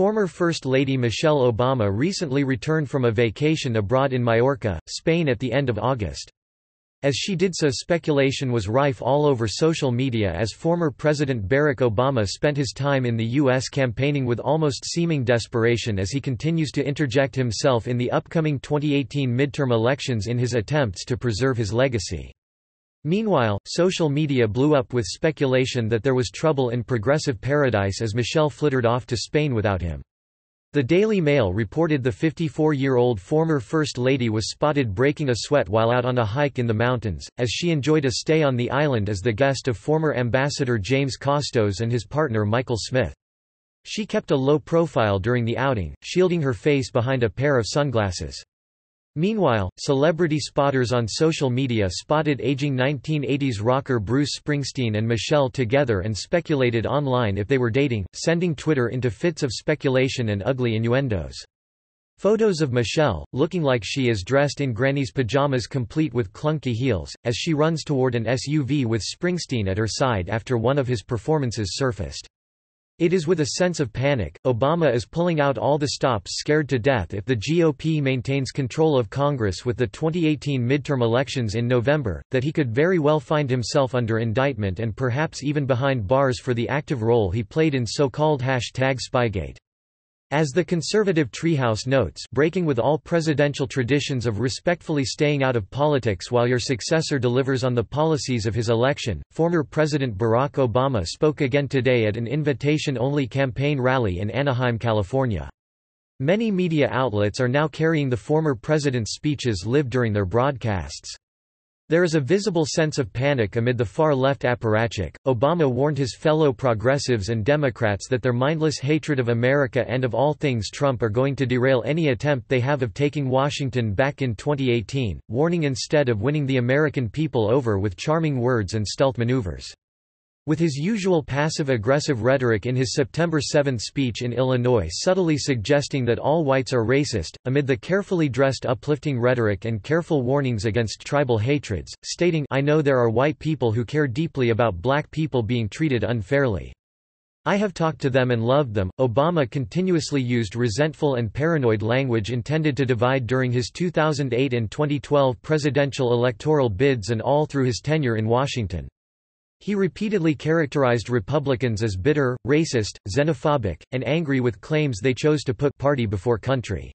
Former First Lady Michelle Obama recently returned from a vacation abroad in Majorca, Spain at the end of August. As she did so, speculation was rife all over social media as former President Barack Obama spent his time in the U.S. campaigning with almost seeming desperation as he continues to interject himself in the upcoming 2018 midterm elections in his attempts to preserve his legacy. Meanwhile, social media blew up with speculation that there was trouble in Progressive Paradise as Michelle flittered off to Spain without him. The Daily Mail reported the 54-year-old former First Lady was spotted breaking a sweat while out on a hike in the mountains, as she enjoyed a stay on the island as the guest of former Ambassador James Costos and his partner Michael Smith. She kept a low profile during the outing, shielding her face behind a pair of sunglasses. Meanwhile, celebrity spotters on social media spotted aging 1980s rocker Bruce Springsteen and Michelle together and speculated online if they were dating, sending Twitter into fits of speculation and ugly innuendos. Photos of Michelle, looking like she is dressed in granny's pajamas complete with clunky heels, as she runs toward an SUV with Springsteen at her side after one of his performances surfaced. It is with a sense of panic, Obama is pulling out all the stops, scared to death if the GOP maintains control of Congress with the 2018 midterm elections in November, that he could very well find himself under indictment and perhaps even behind bars for the active role he played in so-called #Spygate. As the Conservative Treehouse notes, breaking with all presidential traditions of respectfully staying out of politics while your successor delivers on the policies of his election, former President Barack Obama spoke again today at an invitation-only campaign rally in Anaheim, California. Many media outlets are now carrying the former president's speeches live during their broadcasts. There is a visible sense of panic amid the far-left apparatchik. Obama warned his fellow progressives and Democrats that their mindless hatred of America and of all things Trump are going to derail any attempt they have of taking Washington back in 2018, warning instead of winning the American people over with charming words and stealth maneuvers. With his usual passive-aggressive rhetoric in his September 7 speech in Illinois subtly suggesting that all whites are racist, amid the carefully dressed uplifting rhetoric and careful warnings against tribal hatreds, stating, "I know there are white people who care deeply about black people being treated unfairly. I have talked to them and loved them." Obama continuously used resentful and paranoid language intended to divide during his 2008 and 2012 presidential electoral bids and all through his tenure in Washington. He repeatedly characterized Republicans as bitter, racist, xenophobic, and angry with claims they chose to put party before country.